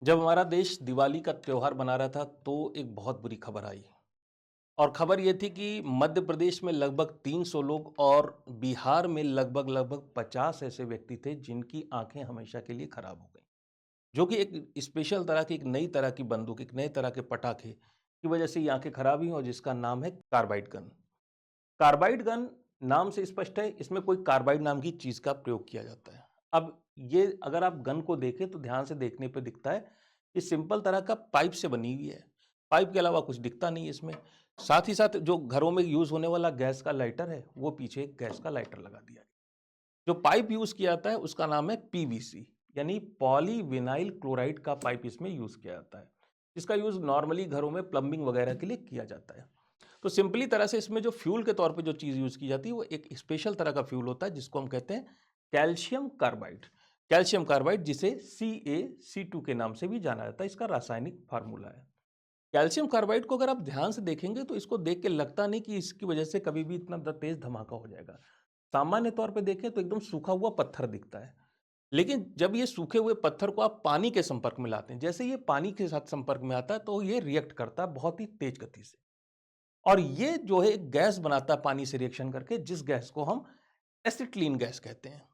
जब हमारा देश दिवाली का त्योहार मना रहा था तो एक बहुत बुरी खबर आई और खबर ये थी कि मध्य प्रदेश में लगभग 300 लोग और बिहार में लगभग लगभग 50 ऐसे व्यक्ति थे जिनकी आंखें हमेशा के लिए खराब हो गई। जो कि एक स्पेशल तरह की एक नई तरह की बंदूक, एक नए तरह के पटाखे की वजह से ये आंखें खराब हुई और जिसका नाम है कार्बाइड गन। कार्बाइड गन नाम से स्पष्ट है, इसमें कोई कार्बाइड नाम की चीज का प्रयोग किया जाता है। अब ये अगर आप गन को देखें तो ध्यान से देखने पे दिखता है कि सिंपल तरह का पाइप से बनी हुई है। पाइप के अलावा कुछ दिखता नहीं है इसमें। साथ ही साथ जो घरों में यूज होने वाला गैस का लाइटर है, वो पीछे एक गैस का लाइटर लगा दिया गया। जो पाइप यूज किया जाता है उसका नाम है पीवीसी, यानी पॉलीविनाइल क्लोराइड का पाइप इसमें यूज किया जाता है। इसका यूज नॉर्मली घरों में प्लम्बिंग वगैरह के लिए किया जाता है। तो सिंपली तरह से इसमें जो फ्यूल के तौर पे जो चीज़ यूज़ की जाती है वो एक स्पेशल तरह का फ्यूल होता है जिसको हम कहते हैं कैल्शियम कार्बाइड। कैल्शियम कार्बाइड जिसे CaC2 के नाम से भी जाना जाता है, इसका रासायनिक फार्मूला है। कैल्शियम कार्बाइड को अगर आप ध्यान से देखेंगे तो इसको देख के लगता नहीं कि इसकी वजह से कभी भी इतना तेज धमाका हो जाएगा। सामान्य तौर पे देखें तो एकदम सूखा हुआ पत्थर दिखता है। लेकिन जब ये सूखे हुए पत्थर को आप पानी के संपर्क में लाते हैं, जैसे ये पानी के साथ संपर्क में आता है तो ये रिएक्ट करता है बहुत ही तेज गति से। और ये जो है एक गैस बनाता है पानी से रिएक्शन करके, जिस गैस को हम एसिटिलीन गैस कहते हैं।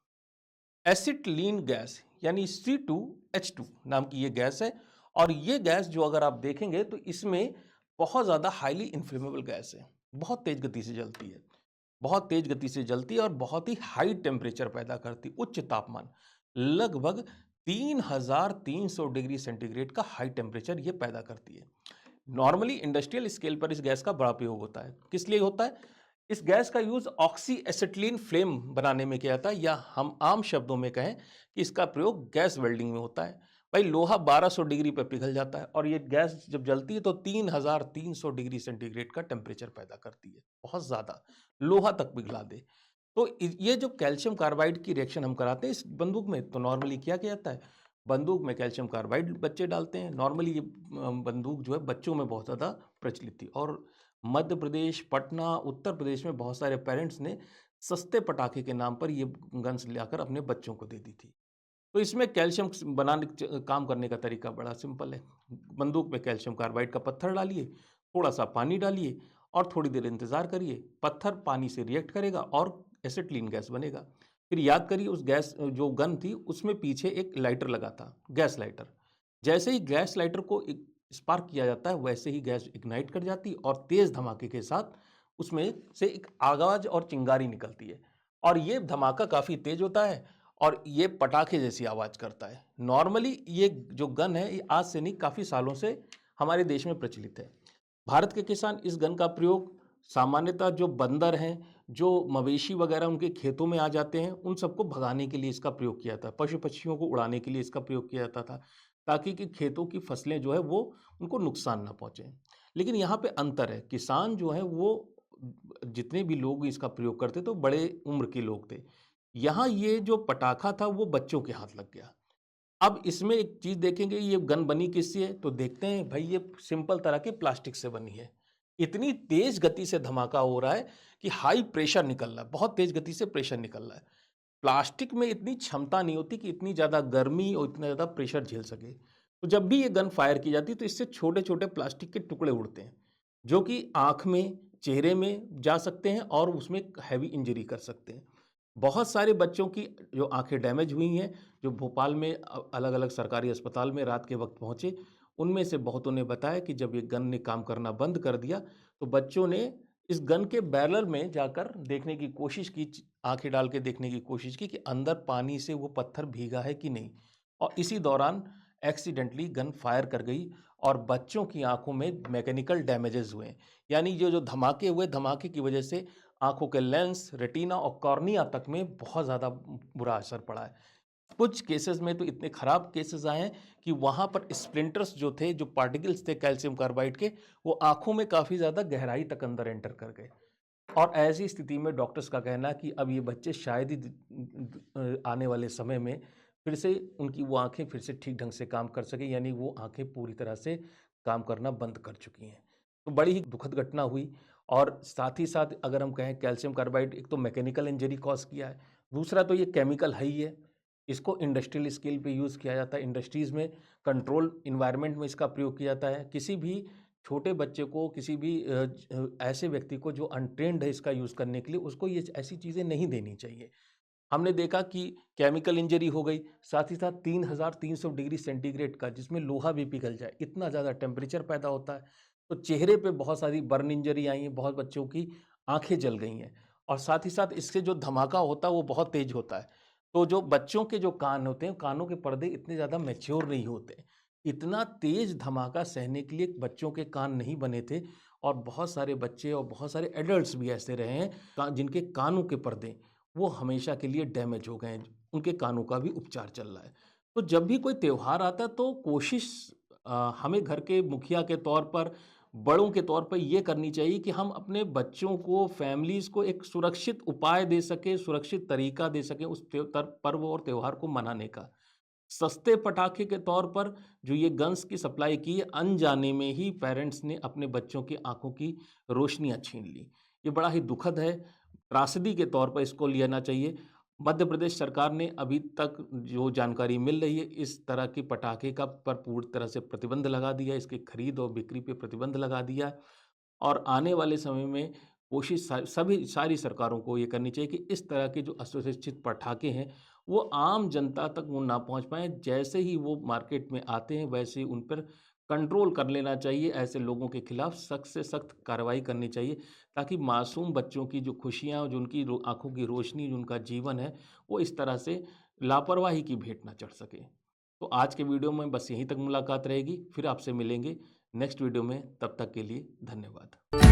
एसिटिलीन गैस यानी C2H2 नाम की ये गैस है। और ये गैस जो अगर आप देखेंगे तो इसमें बहुत ज़्यादा हाईली इन्फ्लेमेबल गैस है। बहुत तेज गति से जलती है। बहुत तेज गति से जलती है और बहुत ही हाई टेम्परेचर पैदा करती है, उच्च तापमान। लगभग 3300 डिग्री सेंटीग्रेड का हाई टेम्परेचर ये पैदा करती है। नॉर्मली इंडस्ट्रियल स्केल पर इस गैस का बड़ा प्रयोग होता है। किस लिए होता है? इस गैस का यूज ऑक्सी एसिटिलीन फ्लेम बनाने में किया जाता है, या हम आम शब्दों में कहें कि इसका प्रयोग गैस वेल्डिंग में होता है। भाई लोहा 1200 डिग्री पर पिघल जाता है और ये गैस जब जलती है तो 3300 डिग्री सेंटीग्रेड का टेम्परेचर पैदा करती है, बहुत ज्यादा। लोहा तक पिघला दे। तो ये जो कैल्शियम कार्बाइड की रिएक्शन हम कराते हैं इस बंदूक में, तो नॉर्मली क्या किया जाता है, बंदूक में कैल्शियम कार्बाइड बच्चे डालते हैं। नॉर्मली ये बंदूक जो है बच्चों में बहुत ज़्यादा प्रचलित थी और मध्य प्रदेश, पटना, उत्तर प्रदेश में बहुत सारे पेरेंट्स ने सस्ते पटाखे के नाम पर ये गन्स लाकर अपने बच्चों को दे दी थी। तो इसमें कैल्शियम बनाने काम करने का तरीका बड़ा सिंपल है। बंदूक में कैल्शियम कार्बाइड का पत्थर डालिए, थोड़ा सा पानी डालिए और थोड़ी देर इंतजार करिए। पत्थर पानी से रिएक्ट करेगा और एसिटिलीन गैस बनेगा। फिर याद करिए उस गैस जो गन थी उसमें पीछे एक लाइटर लगा था, गैस लाइटर। जैसे ही गैस लाइटर को स्पार्क किया जाता है वैसे ही गैस इग्नाइट कर जाती है और तेज धमाके के साथ उसमें से एक आवाज और चिंगारी निकलती है। और ये धमाका काफी तेज होता है और ये पटाखे जैसी आवाज करता है। नॉर्मली ये जो गन है ये आज से नहीं, काफी सालों से हमारे देश में प्रचलित है। भारत के किसान इस गन का प्रयोग सामान्यतः जो बंदर हैं, जो मवेशी वगैरह उनके खेतों में आ जाते हैं, उन सबको भगाने के लिए इसका प्रयोग किया जाता है। पशु पक्षियों को उड़ाने के लिए इसका प्रयोग किया जाता था, ताकि कि खेतों की फसलें जो है वो उनको नुकसान ना पहुंचे। लेकिन यहाँ पे अंतर है, किसान जो है वो जितने भी लोग इसका प्रयोग करते तो बड़े उम्र के लोग थे। यहाँ ये जो पटाखा था वो बच्चों के हाथ लग गया। अब इसमें एक चीज़ देखेंगे, ये गन बनी किससे है? तो देखते हैं भाई ये सिंपल तरह के प्लास्टिक से बनी है। इतनी तेज़ गति से धमाका हो रहा है कि हाई प्रेशर निकल रहा है, बहुत तेज़ गति से प्रेशर निकल रहा है। प्लास्टिक में इतनी क्षमता नहीं होती कि इतनी ज़्यादा गर्मी और इतना ज़्यादा प्रेशर झेल सके। तो जब भी ये गन फायर की जाती है तो इससे छोटे-छोटे प्लास्टिक के टुकड़े उड़ते हैं, जो कि आँख में, चेहरे में जा सकते हैं और उसमें हैवी इंजरी कर सकते हैं। बहुत सारे बच्चों की जो आँखें डैमेज हुई हैं, जो भोपाल में अलग-अलग सरकारी अस्पताल में रात के वक़्त पहुँचे, उनमें से बहुतों ने बताया कि जब ये गन ने काम करना बंद कर दिया, तो बच्चों ने इस गन के बैरल में जाकर देखने की कोशिश की, आँखें डाल के देखने की कोशिश की कि अंदर पानी से वो पत्थर भीगा है कि नहीं। और इसी दौरान एक्सीडेंटली गन फायर कर गई और बच्चों की आँखों में मैकेनिकल डैमेजेज़ हुए। यानी ये जो धमाके हुए, धमाके की वजह से आँखों के लेंस, रेटिना और कॉर्निया तक में बहुत ज़्यादा बुरा असर पड़ा है। कुछ केसेज़ में तो इतने खराब केसेज़ आए हैं कि वहाँ पर स्प्लिंटर्स जो थे, जो पार्टिकल्स थे कैल्शियम कार्बाइड के, वो आँखों में काफ़ी ज़्यादा गहराई तक अंदर एंटर कर गए। और ऐसी स्थिति में डॉक्टर्स का कहना है कि अब ये बच्चे शायद ही आने वाले समय में फिर से उनकी वो आँखें फिर से ठीक ढंग से काम कर सकें, यानी वो आँखें पूरी तरह से काम करना बंद कर चुकी हैं। तो बड़ी ही दुखद घटना हुई। और साथ ही साथ अगर हम कहें कैल्शियम कार्बाइड एक तो मैकेनिकल इंजरी कॉज़ किया है, दूसरा तो ये केमिकल है ही है। इसको इंडस्ट्रियल स्केल पे यूज़ किया जाता है, इंडस्ट्रीज़ में कंट्रोल इन्वायरमेंट में इसका प्रयोग किया जाता है। किसी भी छोटे बच्चे को, किसी भी ऐसे व्यक्ति को जो अनट्रेन्ड है इसका यूज़ करने के लिए, उसको ये ऐसी चीज़ें नहीं देनी चाहिए। हमने देखा कि केमिकल इंजरी हो गई, साथ ही साथ 3300 डिग्री सेंटीग्रेड का, जिसमें लोहा भी पिघल जाए, इतना ज़्यादा टेम्परेचर पैदा होता है। तो चेहरे पे बहुत सारी बर्न इंजरी आई हैं, बहुत बच्चों की आँखें जल गई हैं और साथ ही साथ इससे जो धमाका होता है वो बहुत तेज़ होता है। तो जो बच्चों के जो कान होते हैं, कानों के पर्दे इतने ज़्यादा मैच्योर नहीं होते। इतना तेज़ धमाका सहने के लिए बच्चों के कान नहीं बने थे और बहुत सारे बच्चे और बहुत सारे एडल्ट्स भी ऐसे रहे हैं जिनके कानों के पर्दे वो हमेशा के लिए डैमेज हो गए हैं, उनके कानों का भी उपचार चल रहा है। तो जब भी कोई त्योहार आता है तो कोशिश हमें घर के मुखिया के तौर पर, बड़ों के तौर पर ये करनी चाहिए कि हम अपने बच्चों को, फैमिलीज़ को एक सुरक्षित उपाय दे सकें, सुरक्षित तरीका दे सकें उस पर्व और त्योहार को मनाने का। सस्ते पटाखे के तौर पर जो ये गन्स की सप्लाई की, अनजाने में ही पेरेंट्स ने अपने बच्चों की आँखों की रोशनियाँ छीन ली। ये बड़ा ही दुखद है, त्रासदी के तौर पर इसको लेना चाहिए। मध्य प्रदेश सरकार ने अभी तक जो जानकारी मिल रही है, इस तरह के पटाखे का पर पूरी तरह से प्रतिबंध लगा दिया है, इसकी खरीद और बिक्री पे प्रतिबंध लगा दिया है और आने वाले समय में कोशिश सारी सरकारों को ये करनी चाहिए कि इस तरह के जो असुरक्षित पटाखे हैं, वो आम जनता तक वो ना पहुँच पाएँ। जैसे ही वो मार्केट में आते हैं, वैसे ही उन पर कंट्रोल कर लेना चाहिए। ऐसे लोगों के खिलाफ सख्त से सख्त कार्रवाई करनी चाहिए, ताकि मासूम बच्चों की जो खुशियाँ, जो उनकी आँखों की रोशनी, जो उनका जीवन है, वो इस तरह से लापरवाही की भेंट ना चढ़ सके। तो आज के वीडियो में बस यहीं तक मुलाकात रहेगी, फिर आपसे मिलेंगे नेक्स्ट वीडियो में। तब तक के लिए धन्यवाद।